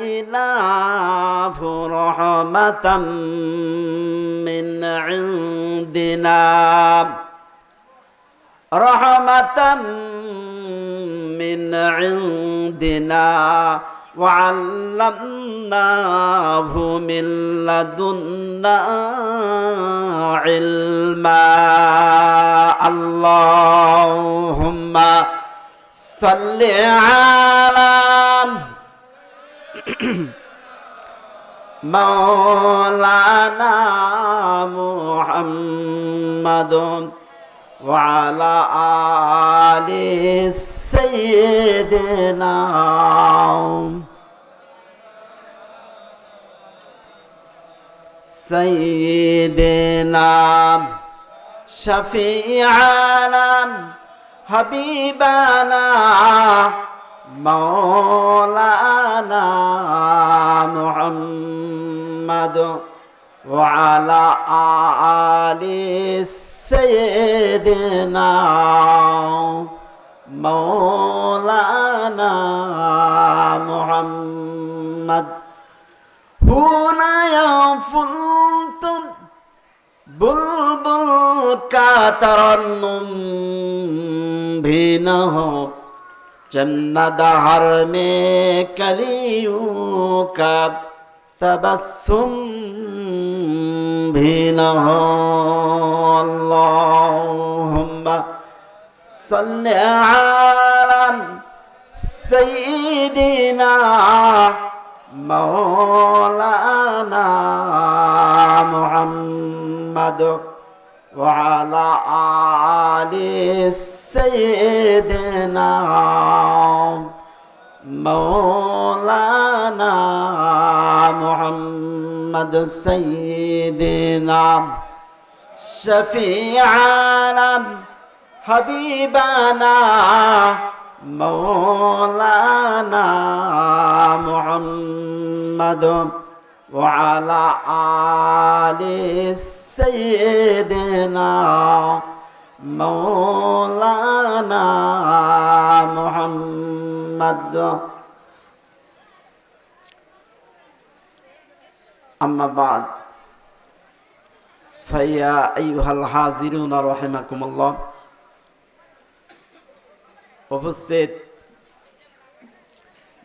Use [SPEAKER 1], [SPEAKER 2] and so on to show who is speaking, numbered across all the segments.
[SPEAKER 1] آتيناه رحمة من عندنا وعلمناه من لدنا علما اللهم صل على مولانا محمد وعلى آل سيدنا شفيعنا حبيبنا مولانا محمد وعلى آل سيدنا مولانا محمد هنا يفلتم बुलबुल का तरन्नुम भी न हो जन्नत हर में कलियों का तबस्सुम भी न हो अल्लाहुम्मा सल्लि अला सय्यिदिना मौलाना मुहम्मद वअला आलि सय्यिदिना मौलाना मुहम्मद सय्यिदिना शफीअना हबीबना मौलाना मुहम्मद वअला आलि सय्यिदिना मौलाना मुहम्मद अम्मा बाद फया अय्युहाल हाज़िरून रहिमाकुमुल्लाह। उपस्थित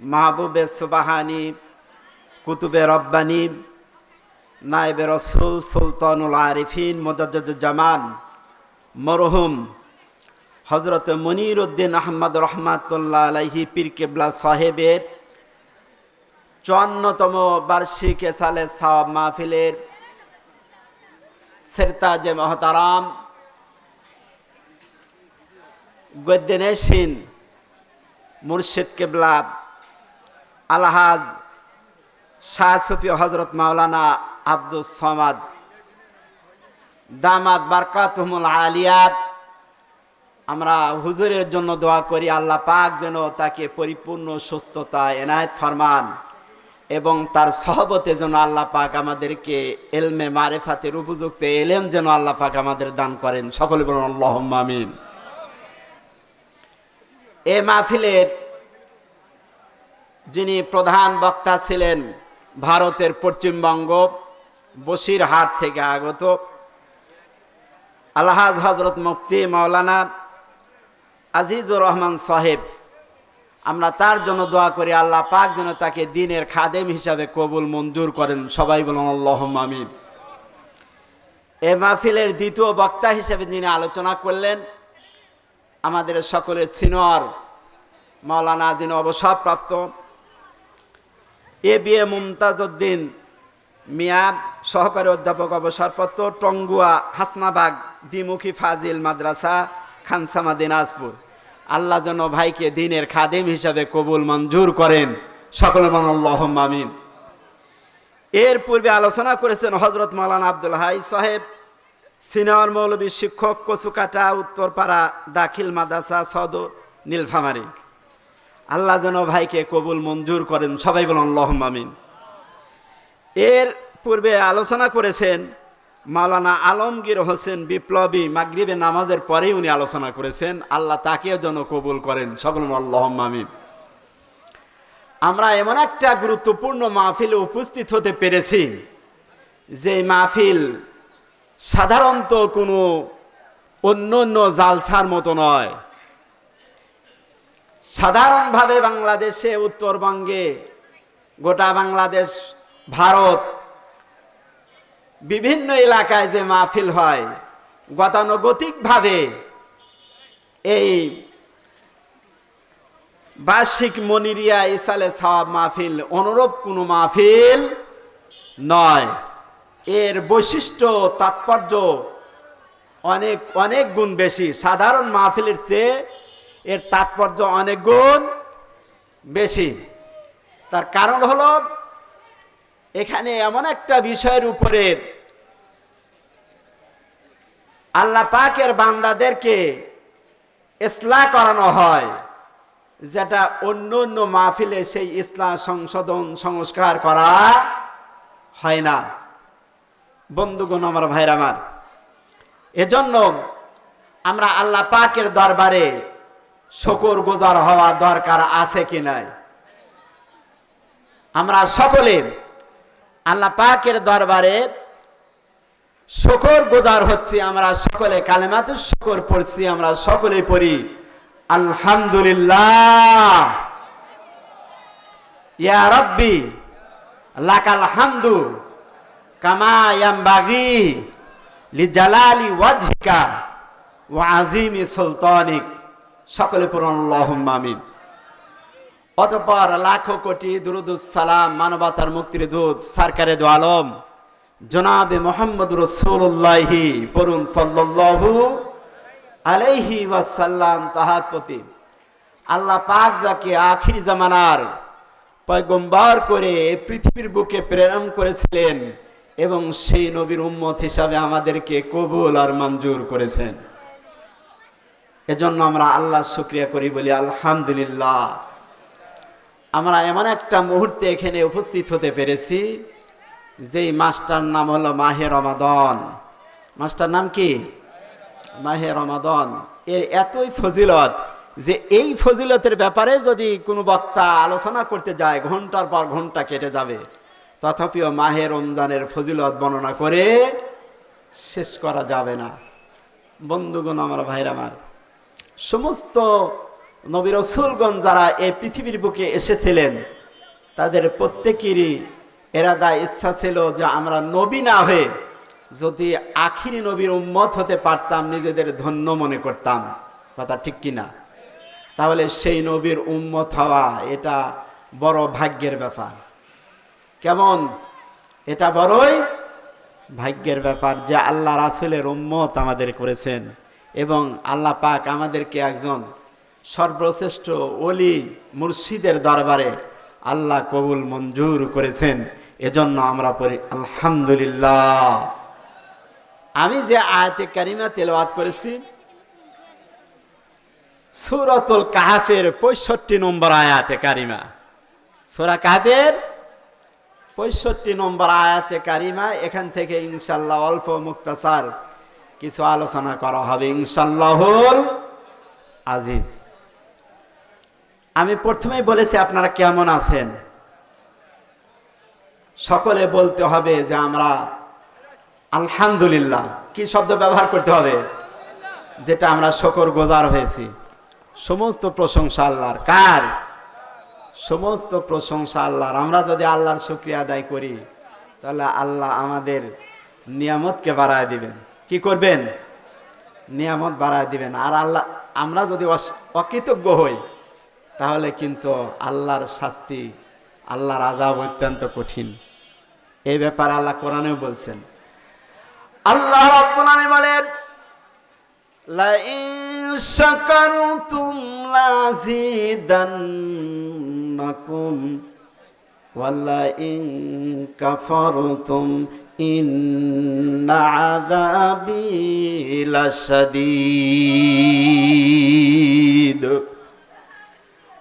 [SPEAKER 1] महबूबे सुबहानी कुतुबे रब्बानी नायबे रसूल सुल्तानुल आरिफिन मुजद्दिदुज्जमान मरहुम हजरत मुनीरुद्दीन अहमद रहमतुल्लाह अलैहि पीर किबला साहेबेर 54तम वार्षिक साले सवाब महफिलेर सिरताजे मोहताराम गद्देनेशिन मुर्शिद किबला अलहाज शाह सूफी हजरत मौलाना अब्दुल समाद दामाद बरकातुहुमुल आलियात আমরা হুজুরের জন্য দোয়া করি আল্লাহ পাক যেন তাকে পরিপূর্ণ সুস্থতা এনায়েত ফরমান এবং তার সহবতে যেন আল্লাহ পাক আমাদেরকে ইলমে মারিফাতের উপযুক্ত ইলম যেন আল্লাহ পাক আমাদের দান করেন। সকলে বলুন আল্লাহুম্মা আমিন। এই মাহফিলের যিনি প্রধান বক্তা ছিলেন ভারতের পশ্চিমবঙ্গ বসিরহাট থেকে আগত আলহাজ হযরত মুফতি মাওলানা আজিজুর রহমান সাহেব, আমরা তার জন্য দোয়া করি আল্লাহ পাক যেন তাকে দ্বীনের খাদেম হিসাবে কবুল মঞ্জুর করেন। সবাই বলুন আল্লাহুম্মা আমিন। এই মাহফিলের দ্বিতীয় বক্তা হিসেবে যিনি আলোচনা করলেন আমাদের সকলের সিনিয়র মাওলানা যিনি অবসরপ্রাপ্ত এবিএ মুমতাজ উদ্দিন মিয়া সহকারী অধ্যাপক অবসরপ্রাপ্ত টঙ্গুয়া হাসনাবাগ দ্বিমুখী ফাজিল মাদ্রাসা খানসামা দিনাজপুর, আল্লাহ যেন ভাইকে দ্বীনের খাদেম হিসাবে কবুল মঞ্জুর করেন। সকলে বলুন আল্লাহুম্মা আমিন। এর পূর্বে আলোচনা করেছেন হযরত মাওলানা আব্দুল হাই সাহেব, সিনিয়র মৌলবী শিক্ষক, কচুকাটা উত্তরপাড়া দাখিল মাদ্রাসা সদর নীলফামারী, আল্লাহ যেন ভাইকে কবুল মঞ্জুর করেন। সবাই বলুন আল্লাহুম্মা আমিন। এর পূর্বে আলোচনা করেছেন মাওলানা আলমগীর হোসেন বিপ্লবী, মাগরিবে নামাজের পরেই উনি আলোচনা করেছেন, আল্লাহ তাকেও যেন কবুল করেন। সকল আল্লাহুম্মা আমিন। আমরা এমন একটা গুরুত্বপূর্ণ মাহফিলে উপস্থিত হতে পেরেছি, যে মাহফিল সাধারণত কোনো অন্য অন্য জালসার মতো নয়। সাধারণভাবে বাংলাদেশে, উত্তরবঙ্গে, গোটা বাংলাদেশ, ভারত, বিভিন্ন এলাকায় যে মাহফিল হয়, গতানুগতিকভাবে এই বার্ষিক মনিরিয়া ইসালে সওয়াব মাহফিল অনুরূপ কোনো মাহফিল নয়। এর বৈশিষ্ট্য, তাৎপর্য অনেক অনেক গুণ বেশি। সাধারণ মাহফিলের চেয়ে এর তাৎপর্য অনেক গুণ বেশি। তার কারণ হলো, এখানে এমন একটা বিষয়ের উপরে আল্লাহ পাকের বান্দাদেরকে ইসলাহ করানো হয়, যেটা অন্য অন্য মাহফিলে সেই ইসলাহ সংশোধন সংস্কার করা হয় না। বন্ধুগণ আমার, ভাইরা আমার, এজন্য আমরা আল্লাহ পাকের দরবারে শুকর গুজার হওয়া দরকার আছে কি নাই? আমরা সকলে আল্লাহ পাকের দরবারে শুকর গুজার হচ্ছি। আমরা সকলে কালেমাতুশ শুকর পড়ছি, আমরা সকলেই পড়ি আলহামদুলিল্লাহ, ইয়া রাব্বি লাকাল হামদু কামা ইয়ামবাগি লিজালালি ওয়াজহিকা ওয়া আযীমি সুলতানিক। সকলে পড়ুন আল্লাহুম্মা আমিন। অতঃপর লাখো কোটি দুরুদুস সালাম মানবতার মুক্তির দূত সরকারে দো আলম জনাবে মুহাম্মদ রাসূলুল্লাহি পড়ুন সাল্লাল্লাহু আলাইহি ওয়াসাল্লাম। তাহার প্রতি আল্লাহ পাক যাকে আখির জামানার পয়গম্বর করে পৃথিবীর বুকে প্রেরণ করেছিলেন, এবং সেই নবীর উম্মত হিসাবে আমাদেরকে কবুল আর মঞ্জুর করেছেন, এজন্য আমরা আল্লাহর শুকরিয়া করি, বলি আলহামদুলিল্লাহ। আমরা এমন একটা মুহূর্তে এখানে উপস্থিত হতে পেরেছি, যেই মাসটার নাম হলো মাহে রমাদান। মাসটার নাম কি? মাহে রমাদান। এর এতই ফজিলত যে এই ফজিলতের ব্যাপারে যদি কোনো বক্তা আলোচনা করতে যায়, ঘন্টার পর ঘন্টা কেটে যাবে। তথাপিও মাহে রমজানের ফজিলত বর্ণনা করে শেষ করা যাবে না। বন্ধুগণ আমার, ভাইরা আমার, সমস্ত নবী রাসূলগণ যারা এই পৃথিবীর বুকে এসেছিলেন, তাদের প্রত্যেকেরই এরাদা ইচ্ছা ছিল যে আমরা নবী না হয়ে যদি আখিরি নবীর উম্মত হতে পারতাম, নিজেদের ধন্য মনে করতাম। কথা ঠিক কিনা? তাহলে সেই নবীর উম্মত হওয়া এটা বড় ভাগ্যের ব্যাপার। কেমন? এটা বড়ই ভাগ্যের ব্যাপার যে আল্লাহ রাসূলের উম্মত আমাদের করেছেন, এবং আল্লাহ পাক আমাদেরকে একজন সর্বশ্রেষ্ঠ ওলি মুর্শিদের দরবারে আল্লাহ কবুল মঞ্জুর করেছেন। এজন্য আমরা পড়ি আলহামদুলিল্লাহ। আমি যে আয়াতে কারিমা তেলাওয়াত করেছি, সূরাতুল কাহফের 65 নম্বর আয়াতে কারিমা। সূরা কাহফের 65 নম্বর আয়াতে কারিমা। এখান থেকে ইনশাআল্লাহ অল্প মুক্তাসার কিছু আলোচনা করা হবে ইনশাআল্লাহুল আজিজ। আমি প্রথমেই বলেছি, আপনারা কেমন আছেন? সকলে বলতে হবে যে আমরা আলহামদুলিল্লাহ। কি শব্দ ব্যবহার করতে হবে? যেটা আমরা শুকর গুজার হয়েছি। সমস্ত প্রশংসা আল্লাহর। কার? সমস্ত প্রশংসা আল্লাহর। আমরা যদি আল্লাহর শুকরিয়া আদায় করি, তাহলে আল্লাহ আমাদের নিয়ামতকে বাড়ায় দিবেন। কি করবেন? নিয়ামত বাড়ায় দিবেন। আর আল্লাহ, আমরা যদি অকৃতজ্ঞ হই, তাহলে কিন্তু আল্লাহর শাস্তি, আল্লাহর আযাব অত্যন্ত কঠিন। এই ব্যাপারে আল্লাহ কোরআনেও বলছেন। আল্লাহ রাব্বুল আলামিন বলেন, লা ইন শাকারতুম লাযিদান্নাকুম ওয়া লা ইন কাফারতুম ইন্না আযাবি লাশাদীদ।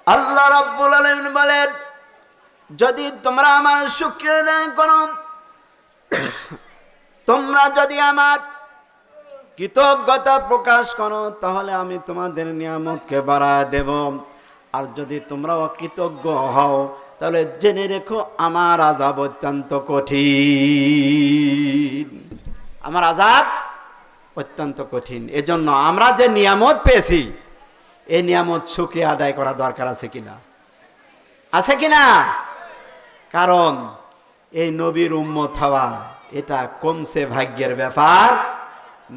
[SPEAKER 1] আল্লাহ রাব্বুল আলামিন বলেন, যদি তোমরা আমার শুকরিয়া আদায় করো, তোমরা যদি আমার কৃতজ্ঞতা প্রকাশ করো, তাহলে আমি তোমাদের নিয়ামতকে বাড়ায় দেব। আর যদি তোমরা অকৃতজ্ঞ হও, তাহলে জেনে রেখো আমার আযাব অত্যন্ত কঠিন, আমার আযাব অত্যন্ত কঠিন। এজন্য আমরা যে নিয়ামত পেয়েছি এই নিয়ামত সুখে আদায় করা দরকার আছে কিনা, আছে কিনা? কারণ এই নবীর উম্মত হওয়া এটা কমছে ভাগ্যের ব্যাপার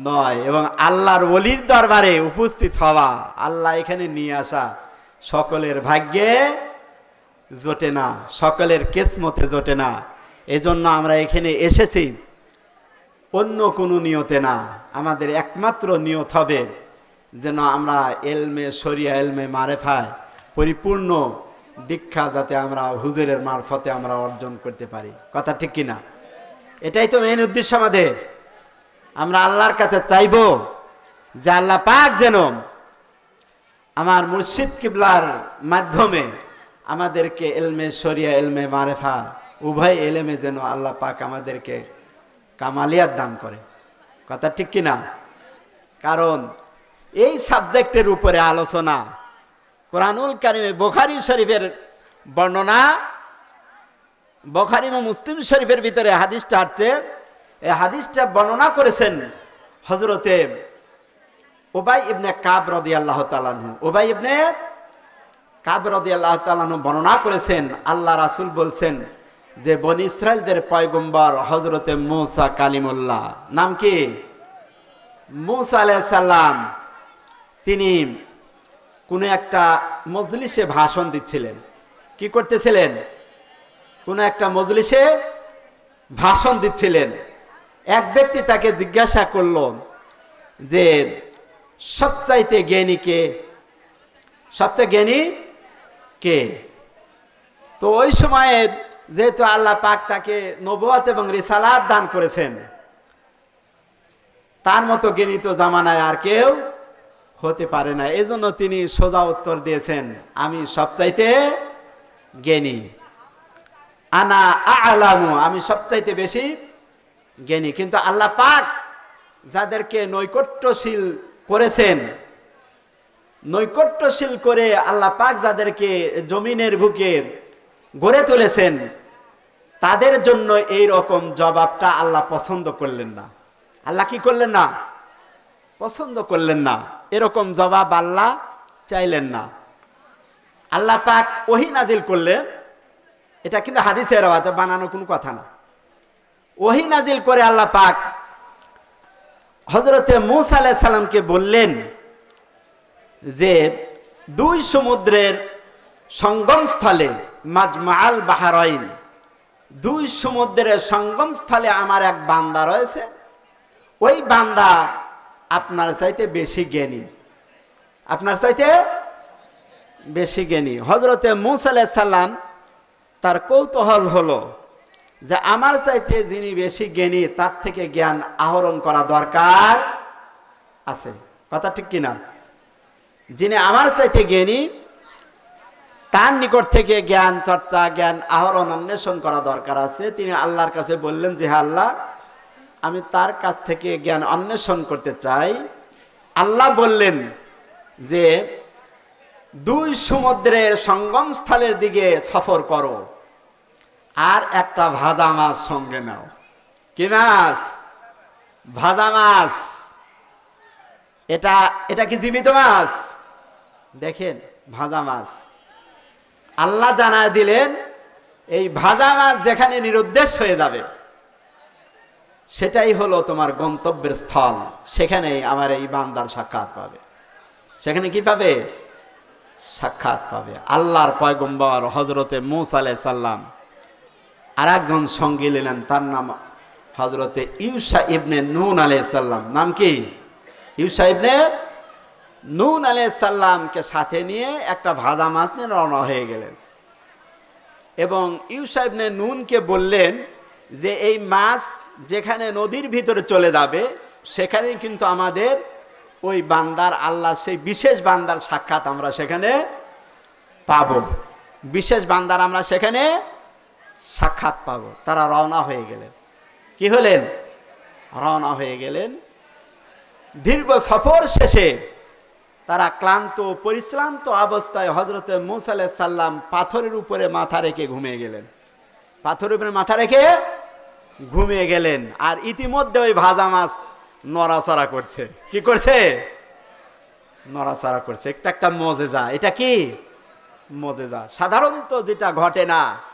[SPEAKER 1] নয়, এবং আল্লাহর ওলির দরবারে উপস্থিত হওয়া, আল্লাহ এখানে নিয়ে আসা সকলের ভাগ্যে জোটে না, সকলের কিসমতে জোটে না। এজন্য আমরা এখানে এসেছি অন্য কোনো নিয়তে না, আমাদের একমাত্র নিয়ত হবে যেন আমরা এলমে শরিয়া এলমে মারেফায় পরিপূর্ণ দীক্ষা যাতে আমরা হুজুরের মারফতে আমরা অর্জন করতে পারি। কথা ঠিক কিনা? এটাই তো মেইন উদ্দেশ্য আমাদের। আমরা আল্লাহর কাছে চাইব যে আল্লাহ পাক যেন আমার মুর্শিদ কিবলার মাধ্যমে আমাদেরকে এলমে শরিয়া এলমে মারেফা উভয় এলেমে যেন আল্লাহ পাক আমাদেরকে কামালিয়াত দান করে। কথা ঠিক কিনা? কারণ এই সাবজেক্টের উপরে আলোচনা কোরআনুল কারিমে বুখারী শরীফের বর্ণনা, বুখারী ও মুসলিম শরীফের ভিতরে হাদিসটা আছে। এই হাদিসটা বর্ণনা করেছেন হযরতে উবাই ইবনে কাব রাদিয়াল্লাহু তাআলা আনহু। উবাই ইবনে কাব রাদিয়াল্লাহু তাআলা আনহু বর্ণনা করেছেন, আল্লাহ রাসূল বলছেন যে বনি ইসরাইলদের পয়গম্বর হযরতে মূসা কালিমুল্লাহ, নাম কি? মূসা আলাইহিস সালাম, তিনি কোন একটা মজলিসে ভাষণ দিচ্ছিলেন। কি করতেছিলেন? কোন একটা মজলিসে ভাষণ দিচ্ছিলেন। এক ব্যক্তি তাকে জিজ্ঞাসা করল যে সবচাইতে জ্ঞানী কে? সবচেয়ে জ্ঞানী কে? তো ওই সময়ে যেহেতু আল্লাহ পাক তাকে নবুয়ত এবং রিসালাত দান করেছেন, তার মতো জ্ঞানী তো জামানায় আর কেউ হতে পারে না। এজন্য তিনি সোজা উত্তর দিয়েছেন, আমি সবচাইতে জ্ঞানী, আনা আ'লামু, আমি সবচাইতে বেশি জ্ঞানী। কিন্তু আল্লাহ পাক যাদেরকে নৈকট্যশীল করেছেন, নৈকট্যশীল করে আল্লাহ পাক যাদেরকে জমিনের বুকে গড়ে তুলেছেন, তাদের জন্য এই রকম জবাবটা আল্লাহ পছন্দ করলেন না। আল্লাহ কি করলেন না? পছন্দ করলেন না। এরকম জবাব আল্লাহ চাইলেন না। আল্লাহ পাক ওহী নাজিল করলেন। এটা কিন্তু হাদিসের রাওয়াত, বানানো কোনো কথা না। ওহী নাজিল করে আল্লাহ পাক হযরতে মূসা আলাইহিস সালামকে বললেন যে দুই সমুদ্রের সঙ্গমস্থলে, মাজমাআল বাহরাইন, দুই সমুদ্রের সঙ্গমস্থলে আমার এক বান্দা রয়েছে। ওই বান্দা আপনার চাইতে বেশি জ্ঞানী, আপনার চাইতে বেশি জ্ঞানী। হযরতে মূসা আলাইহিস সালাম তার কৌতূহল হলো যে আমার চাইতে যিনি বেশি জ্ঞানী তার থেকে জ্ঞান আহরণ করা দরকার আছে। কথা ঠিক কিনা? যিনি আমার চাইতে জ্ঞানী তার নিকট থেকে জ্ঞান চর্চা, জ্ঞান আহরণ অন্বেষণ করা দরকার আছে। তিনি আল্লাহর কাছে বললেন যে আল্লাহ, আমি তার কাছ থেকে জ্ঞান অন্বেষণ করতে চাই। আল্লাহ বললেন যে দুই সমুদ্রের সঙ্গমস্থলের দিকে সফর করো, আর একটা ভাজা মাছ সঙ্গে নাও। কি মাছ? ভাজা মাছ। এটা কি জীবিত মাছ? দেখেন, ভাজা মাছ। আল্লাহ জানায় দিলেন এই ভাজা মাছ যেখানে নিরুদ্দেশ হয়ে যাবে সেটাই হলো তোমার গন্তব্যের স্থল, সেখানেই আমার এই বান্দার সাক্ষাৎ পাবে। সেখানে কি পাবে? সাক্ষাৎ পাবে। আল্লাহর পয়গম্বর হযরতে মূসা আলাইহিস সালাম আর একজন সঙ্গী নিলেন, তার নাম হযরতে ইউশা ইবনে নুন আলাইহিস সালাম। নাম কি? ইউশা ইবনে নুন আলাইহিস সালামকে সাথে নিয়ে একটা ভাজা মাছ নিয়ে রওনা হয়ে গেলেন এবং ইউশা ইবনে নুনকে বললেন যে এই মাছ যেখানে নদীর ভিতরে চলে যাবে সেখানেই কিন্তু আমাদের ওই বান্দার, আল্লাহ সেই বিশেষ বান্দার সাক্ষাৎ আমরা সেখানে পাব। বিশেষ বান্দার আমরা সেখানে সাক্ষাৎ পাব। তারা রওনা হয়ে গেলেন। কি হলেন? রওনা হয়ে গেলেন। দীর্ঘ সফর শেষে তারা ক্লান্ত পরিশ্রান্ত অবস্থায় হজরতে মুসা আলাইহিস সালাম পাথরের উপরে মাথা রেখে ঘুমিয়ে গেলেন। পাথরের উপরে মাথা রেখে ঘুমিয়ে গেলেন। আর ইতিমধ্যে ওই ভাজা মাছ নড়াচড়া করছে। কি করছে? নড়াচড়া করছে। একটা একটা মজেজা। এটা কি মজেজা? সাধারণত যেটা ঘটে না।